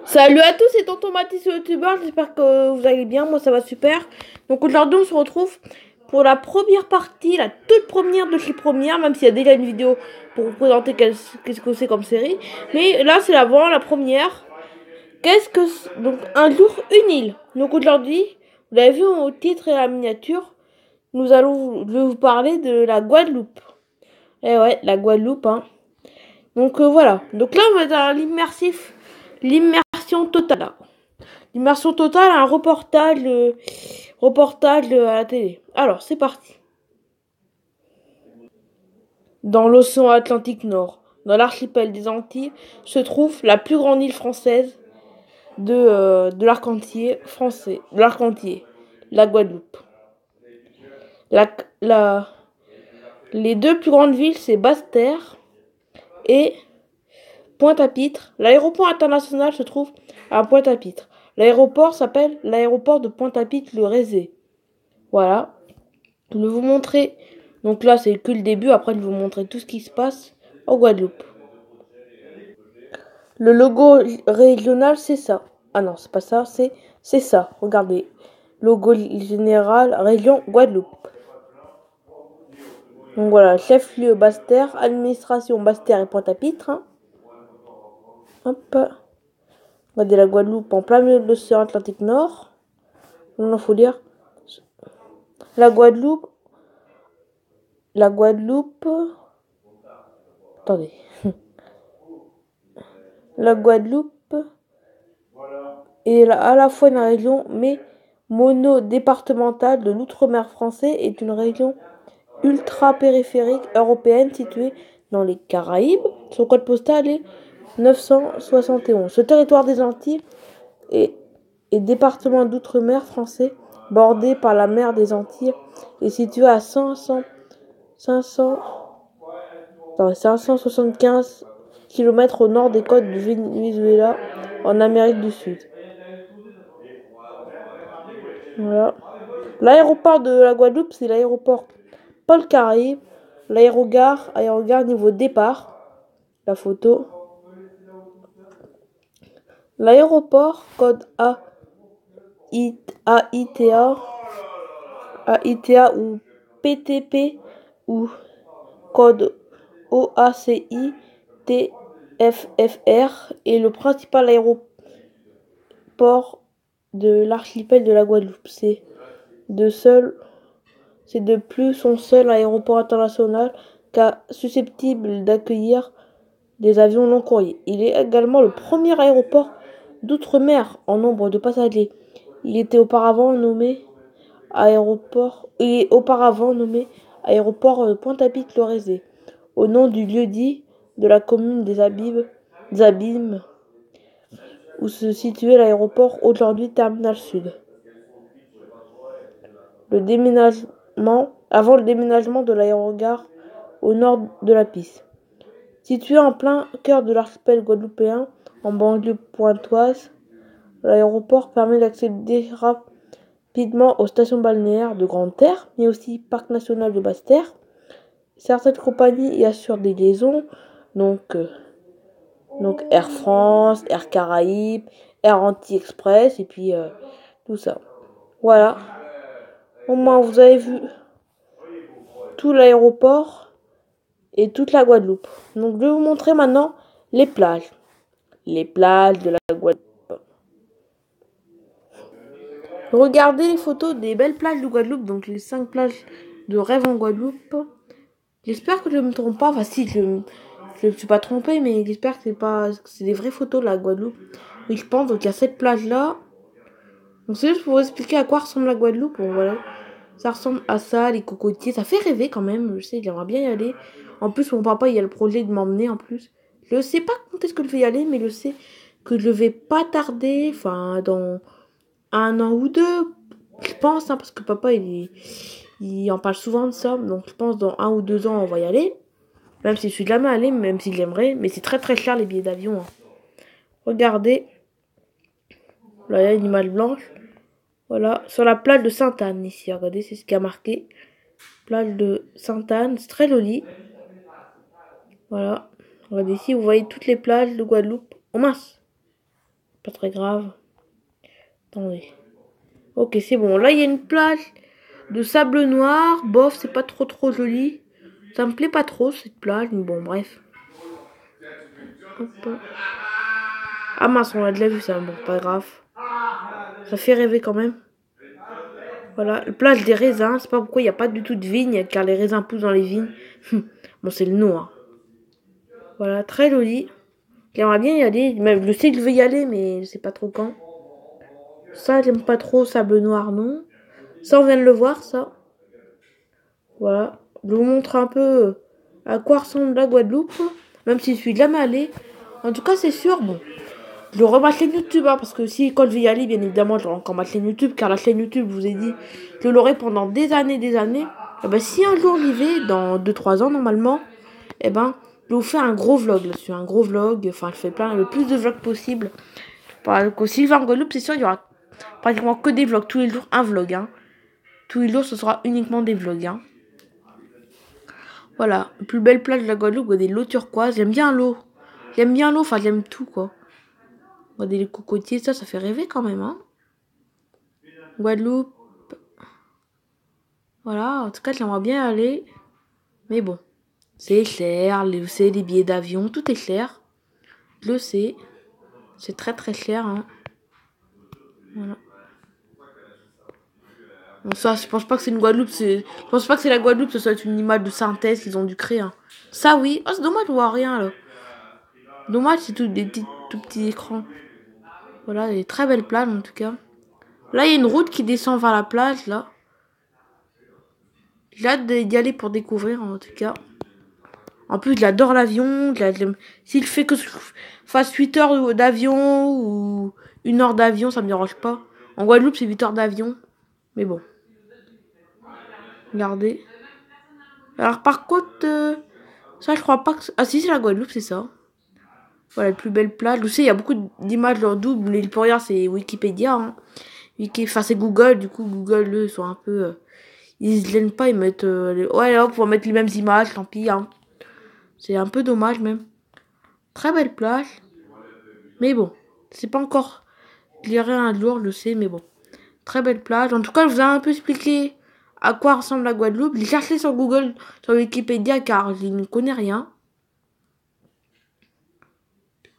Salut à tous, c'est Tonton Mathis le youtubeur, j'espère que vous allez bien, moi ça va super. Donc aujourd'hui on se retrouve pour la première partie, la toute première de chez Première, même s'il y a déjà une vidéo pour vous présenter qu'est-ce que c'est comme série. Mais là c'est l'avant, la première. Donc un jour, une île. Donc aujourd'hui, vous l'avez vu au titre et à la miniature, je vais vous parler de la Guadeloupe. Eh ouais, la Guadeloupe, hein. Donc voilà, donc là on va dans l'immersion totale. L'immersion totale, un reportage à la télé. Alors, c'est parti. Dans l'océan Atlantique Nord, dans l'archipel des Antilles, se trouve la plus grande île française de l'arc entier français, de l'arc entier, la Guadeloupe. La, la, les deux plus grandes villes, c'est Basse-Terre et Pointe-à-Pitre. L'aéroport international se trouve à Pointe-à-Pitre. L'aéroport s'appelle l'aéroport de Pointe-à-Pitre-le-Rézé. Voilà. Je vais vous montrer. Donc là, c'est que le début. Après, je vais vous montrer tout ce qui se passe en Guadeloupe. Le logo régional, c'est ça. Ah non, c'est pas ça. C'est ça. Regardez. Logo général, région Guadeloupe. Donc voilà, chef-lieu Basse-Terre, administration Basse-Terre et Pointe-à-Pitre. Hein. Hop. Regardez la Guadeloupe en plein milieu de l'océan Atlantique Nord. Il faut dire. La Guadeloupe. La Guadeloupe. Attendez. La Guadeloupe est à la fois une région mais monodépartementale de l'outre-mer français et une région ultra-périphérique européenne située dans les Caraïbes. Son code postal est 971. Ce territoire des Antilles est département d'outre-mer français bordé par la mer des Antilles et situé à 575 km au nord des côtes du Venezuela en Amérique du Sud. Voilà. L'aéroport de la Guadeloupe, c'est l'aéroport Paul Carré. Aérogare niveau départ. La photo. L'aéroport, code AITA ou PTP ou code OACI TFFR est le principal aéroport de l'archipel de la Guadeloupe. C'est de plus son seul aéroport international susceptible d'accueillir des avions long courriers. Il est également le premier aéroport d'outre-mer en nombre de passagers. Il est auparavant nommé aéroport Pointe-à-Pitre-le-Rézé, au nom du lieu-dit de la commune des Abîmes, où se situait l'aéroport aujourd'hui Terminal Sud. Avant le déménagement de l'aérogare au nord de la piste. Situé en plein cœur de l'archipel guadeloupéen, en banlieue pointoise, l'aéroport permet d'accéder rapidement aux stations balnéaires de Grande Terre, mais aussi Parc national de Basse-Terre. Certaines compagnies y assurent des liaisons, donc Air France, Air Caraïbes, Air Anti-Express, et puis tout ça. Voilà. Au moins, vous avez vu tout l'aéroport et toute la Guadeloupe. Donc, je vais vous montrer maintenant les plages. Les plages de la Guadeloupe. Regardez les photos des belles plages de Guadeloupe, donc les 5 plages de rêve en Guadeloupe. J'espère que je ne me trompe pas. Enfin, si, je ne me suis pas trompée, mais j'espère que c'est des vraies photos de la Guadeloupe. Oui, je pense. Donc, il y a cette plage-là. Donc, c'est juste pour vous expliquer à quoi ressemble la Guadeloupe. Bon, voilà. Ça ressemble à ça, les cocotiers. Ça fait rêver quand même. Je sais, j'aimerais bien y aller. En plus, mon papa, il a le projet de m'emmener en plus. Je ne sais pas quand est-ce que je vais y aller, mais je sais que je vais pas tarder. Enfin, dans 1 an ou 2, je pense, hein, parce que papa, il en parle souvent de ça. Donc, je pense dans 1 ou 2 ans, on va y aller. Même si je suis jamais allée, même si j'aimerais. Mais c'est très très cher les billets d'avion. Hein. Regardez. Là, il y a une image blanche. Voilà. Sur la plage de Sainte-Anne, ici. Regardez, c'est ce qui a marqué. Plage de Sainte-Anne. C'est très joli. Voilà. Regardez ici, vous voyez toutes les plages de Guadeloupe. Oh mince. Pas très grave. Attendez. Ok, c'est bon. Là, il y a une plage de sable noir. Bof, c'est pas trop joli. Ça me plaît pas trop, cette plage. Mais bon, bref. Hop. Ah mince, on l'a déjà vu ça. Bon, pas grave. Ça fait rêver quand même. Voilà, la plage des raisins. C'est pas pourquoi il n'y a pas du tout de vignes, car les raisins poussent dans les vignes. Bon, c'est le nom. Hein. Voilà, très joli. J'aimerais bien y aller. Même, je sais que je vais y aller, mais je sais pas trop quand. Ça, j'aime pas trop. Sable noir, non. Ça, on vient de le voir, ça. Voilà. Je vous montre un peu à quoi ressemble la Guadeloupe. Même si je suis jamais allée. En tout cas, c'est sûr, bon. Je revois ma chaîne YouTube, hein, parce que si, quand je vais y aller, bien évidemment, j'aurai encore ma chaîne YouTube, car la chaîne YouTube, je vous ai dit, je l'aurai pendant des années. Et ben, si un jour j'y vais, dans 2-3 ans, normalement, et ben, je vais vous faire un gros vlog là-dessus, un gros vlog, enfin, je fais le plus de vlogs possible. Par exemple, si je vais en Guadeloupe, c'est sûr, il y aura pratiquement que des vlogs, tous les jours, un vlog, hein. Tous les jours, ce sera uniquement des vlogs, hein. Voilà, plus belle plage de la Guadeloupe, regardez l'eau turquoise, j'aime bien l'eau. J'aime bien l'eau, enfin, j'aime tout, quoi. Regardez les cocotiers, ça fait rêver quand même, hein. Guadeloupe. Voilà, en tout cas, j'aimerais bien aller. Mais bon, c'est cher, c'est les billets d'avion, tout est cher. Je le sais. C'est très cher, hein. Voilà. Bon, ça, je pense pas que c'est une Guadeloupe, je pense pas que c'est la Guadeloupe, ce soit une image de synthèse qu'ils ont dû créer, hein. Ça, oui. Oh, c'est dommage, je vois rien, là. Dommage, c'est tout petits écrans. Voilà, des très belles plages, en tout cas. Là, il y a une route qui descend vers la plage, là. J'ai hâte d'y aller pour découvrir, en tout cas. En plus, j'adore l'avion. S'il fait que je fasse 8 heures d'avion ou 1 heure d'avion, ça me dérange pas. En Guadeloupe, c'est 8 heures d'avion. Mais bon. Regardez. Alors, par contre, ça, je crois pas que... Ah, si, c'est la Guadeloupe, c'est ça. Voilà, les plus belles plages. Je sais, il y a beaucoup d'images leur double, mais pour rien, c'est Wikipédia. Hein. Enfin, c'est Google. Du coup, Google, eux, sont un peu... ils se gênent pas, ils mettent... Ouais, hop, on va mettre les mêmes images, tant pis. Hein. C'est un peu dommage, même. Très belle plage. Mais bon, c'est pas encore... Je dirais un jour, je le sais, mais bon. Très belle plage. En tout cas, je vous ai un peu expliqué à quoi ressemble la Guadeloupe. J'ai cherché sur Google, sur Wikipédia, car je ne connais rien.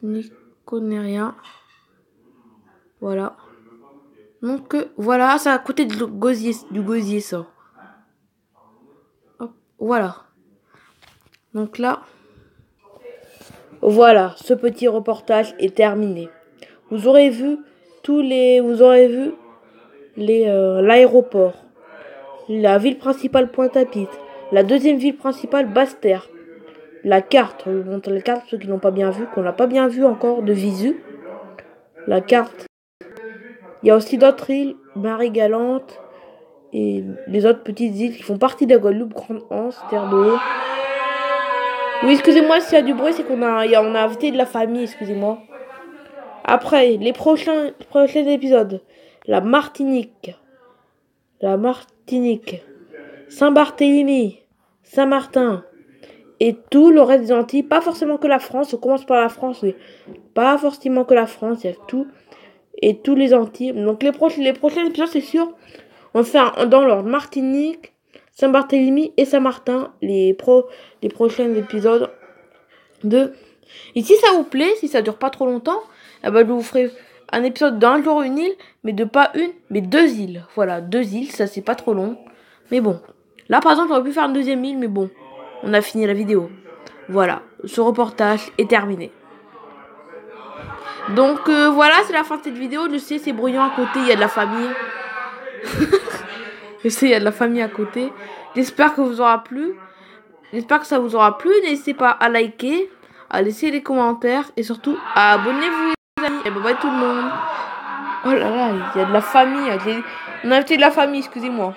Je n'y connais rien. Voilà. Donc, voilà, c'est à côté du gosier, ça. Hop, voilà. Donc là, voilà, ce petit reportage est terminé. Vous aurez vu l'aéroport, la ville principale Pointe-à-Pitre, la deuxième ville principale Basse-Terre, la carte, je vous montre la carte, ceux qui n'ont pas bien vu, qu'on n'a pas bien vu encore de visu, la carte. Il y a aussi d'autres îles, Marie-Galante et les autres petites îles qui font partie de la Guadeloupe, Grande-Anse, Terre de Haut. Oui, excusez-moi s'il y a du bruit, c'est on a invité de la famille, excusez-moi. Après, les prochains épisodes, la Martinique, Saint-Barthélemy, Saint-Martin et tout le reste des Antilles. Pas forcément que la France, on commence par la France, oui. Pas forcément que la France, il y a tout. Et tous les Antilles. Donc les prochains épisodes, c'est sûr, on fait dans l'ordre Martinique, Saint-Barthélemy et Saint-Martin, les prochains épisodes de... Et si ça vous plaît, si ça dure pas trop longtemps, eh ben, je vous ferai un épisode d'un jour une île, mais de pas une, mais 2 îles. Voilà, 2 îles, ça c'est pas trop long. Mais bon, là par exemple, j'aurais pu faire une deuxième île, mais bon, on a fini la vidéo. Voilà, ce reportage est terminé. Donc voilà, c'est la fin de cette vidéo. Je sais, c'est bruyant à côté, il y a de la famille. Je sais, il y a de la famille à côté. J'espère que vous aura plu. J'espère que ça vous aura plu. N'hésitez pas à liker, à laisser des commentaires et surtout à abonnez-vous les amis. Et bye bye tout le monde. Oh là là, il y a de la famille. On a invité de la famille, excusez-moi.